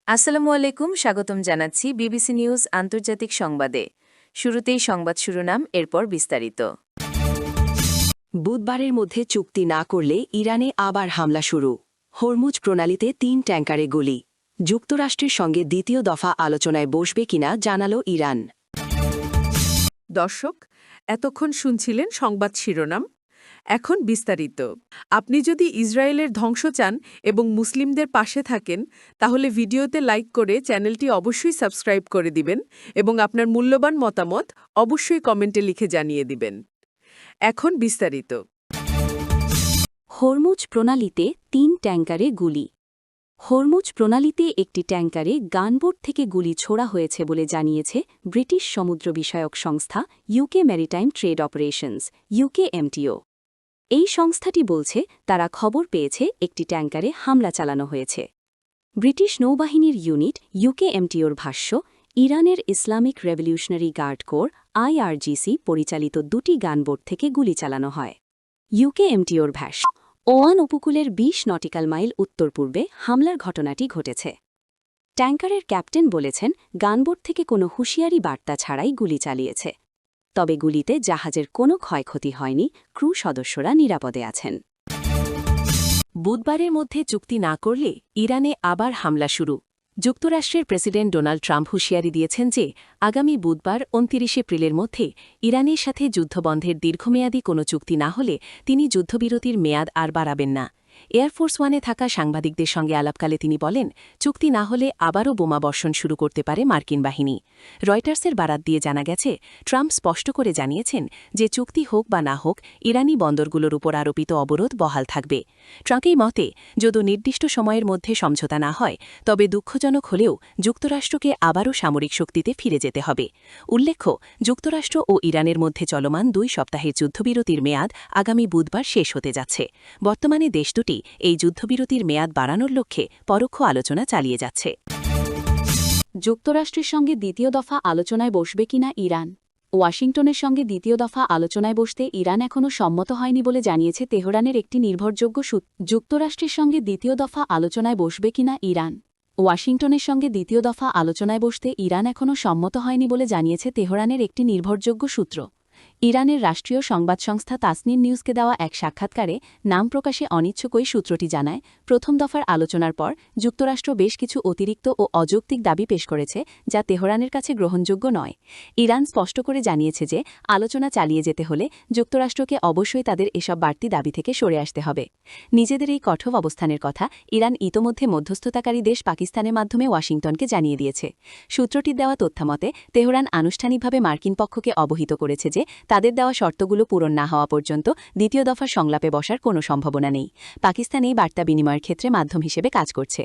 আসসালামু আলাইকুম, স্বাগতম জানাচ্ছি বিবিসি নিউজ আন্তর্জাতিক সংবাদে। শুরুতেই সংবাদ শিরোনাম, এরপর বিস্তারিত। বুধবারের মধ্যে চুক্তি না করলে ইরানে আবার হামলা শুরু। হরমুজ প্রণালীতে ৩ ট্যাঙ্কারে গুলি। যুক্তরাষ্ট্রের সঙ্গে দ্বিতীয় দফা আলোচনায় বসবে কিনা জানালো ইরান। দর্শক, এতক্ষণ শুনছিলেন সংবাদ শিরোনাম। এখন বিস্তারিত। আপনি যদি ইসরায়েলের ধ্বংস চান এবং মুসলিমদের পাশে থাকেন, তাহলে ভিডিওতে লাইক করে চ্যানেলটি অবশ্যই সাবস্ক্রাইব করে দিবেন এবং আপনার মূল্যবান মতামত অবশ্যই কমেন্টে লিখে জানিয়ে দিবেন। এখন বিস্তারিত। হরমুজ প্রণালীতে ৩ ট্যাঙ্কারে গুলি। হরমুজ প্রণালীতে একটি ট্যাঙ্কারে গানবোট থেকে গুলি ছোড়া হয়েছে বলে জানিয়েছে ব্রিটিশ সমুদ্র বিষয়ক সংস্থা UK maritime trade operations UKMTO। এই সংস্থাটি বলছে তারা খবর পেয়েছে একটি ট্যাঙ্কারে হামলা চালানো হয়েছে। ব্রিটিশ নৌবাহিনীর ইউনিট UKMTOর ভাষ্য, ইরানের Islamic revolutionary guard corps IRGC পরিচালিত 2টি গানবোট থেকে গুলি চালানো হয়। UKMTOর ভাষ্য, ওয়ান উপকূলের 20 নটিক্যাল মাইল উত্তর-পূর্বে হামলার ঘটনাটি ঘটেছে। ট্যাঙ্কারের ক্যাপ্টেন বলেছেন, গানবোট থেকে কোনো হুঁশিয়ারি বার্তা ছাড়াই গুলি চালিয়েছে। তবে গুলিতে জাহাজের কোনো ক্ষয়ক্ষতি হয়নি, ক্রু সদস্যরা নিরাপদে আছেন। বুধবারের মধ্যে চুক্তি না করলে ইরানে আবার হামলা শুরু। যুক্তরাষ্ট্রের প্রেসিডেন্ট ডোনাল্ড ট্রাম্প হুঁশিয়ারি দিয়েছেন যে আগামী বুধবার 29 এপ্রিলের মধ্যে ইরানের সাথে যুদ্ধবন্ধের দীর্ঘমেয়াদী কোনো চুক্তি না হলে তিনি যুদ্ধবিরতির মেয়াদ আর বাড়াবেন না। এয়ারফোর্স ওয়ানে থাকা সাংবাদিকদের সঙ্গে আলাপকালে তিনি বলেন, চুক্তি না হলে আবারও বোমা বর্ষণ শুরু করতে পারে মার্কিন বাহিনী। রয়টার্সের বারাত দিয়ে জানা গেছে, ট্রাম্প স্পষ্ট করে জানিয়েছেন যে চুক্তি হোক বা না হোক, ইরানি বন্দরগুলোর উপর আরোপিত অবরোধ বহাল থাকবে। ট্রাম্পের মতে, যদি নির্দিষ্ট সময়ের মধ্যে সমঝোতা না হয়, তবে দুঃখজনক হলেও যুক্তরাষ্ট্রকে আবারও সামরিক শক্তিতে ফিরে যেতে হবে। উল্লেখ্য, যুক্তরাষ্ট্র ও ইরানের মধ্যে চলমান 2 সপ্তাহের যুদ্ধবিরতির মেয়াদ আগামী বুধবার শেষ হতে যাচ্ছে। বর্তমানে দেশ দুটি এই যুদ্ধবিরতির মেয়াদ বাড়ানোর লক্ষ্যে পরোক্ষ আলোচনা চালিয়ে যাচ্ছে। যুক্তরাষ্ট্রের সঙ্গে দ্বিতীয় দফা আলোচনায় বসবে কিনা ইরান। ওয়াশিংটনের সঙ্গে দ্বিতীয় দফা আলোচনায় বসতে ইরান এখনও সম্মত হয়নি বলে জানিয়েছে তেহরানের একটি নির্ভরযোগ্য সূত্র। যুক্তরাষ্ট্রের সঙ্গে দ্বিতীয় দফা আলোচনায় বসবে কিনা ইরান। ওয়াশিংটনের সঙ্গে দ্বিতীয় দফা আলোচনায় বসতে ইরান এখনও সম্মত হয়নি বলে জানিয়েছে তেহরানের একটি নির্ভরযোগ্য সূত্র। ইরানের রাষ্ট্রীয় সংবাদ সংস্থা তাসনিম নিউজকে দেওয়া এক সাক্ষাৎকারে নাম প্রকাশে অনিচ্ছুক ওই সূত্রটি জানায়, প্রথম দফার আলোচনার পর যুক্তরাষ্ট্র বেশ কিছু অতিরিক্ত ও অযৌক্তিক দাবি পেশ করেছে, যা তেহরানের কাছে গ্রহণযোগ্য নয়। ইরান স্পষ্ট করে জানিয়েছে যে আলোচনা চালিয়ে যেতে হলে যুক্তরাষ্ট্রকে অবশ্যই তাদের এসব বাড়তি দাবি থেকে সরে আসতে হবে। নিজেদের এই কঠোর অবস্থানের কথা ইরান ইতোমধ্যে মধ্যস্থতাকারী দেশ পাকিস্তানের মাধ্যমে ওয়াশিংটনকে জানিয়ে দিয়েছে। সূত্রটির দেওয়া তথ্যমতে তেহরান আনুষ্ঠানিকভাবে মার্কিন পক্ষকে অবহিত করেছে যে তাদের দেওয়া শর্তগুলো পূরণ না হওয়া পর্যন্ত দ্বিতীয় দফার সংলাপে বসার কোনো সম্ভাবনা নেই। পাকিস্তান এই বার্তা বিনিময়ের ক্ষেত্রে মাধ্যম হিসেবে কাজ করছে।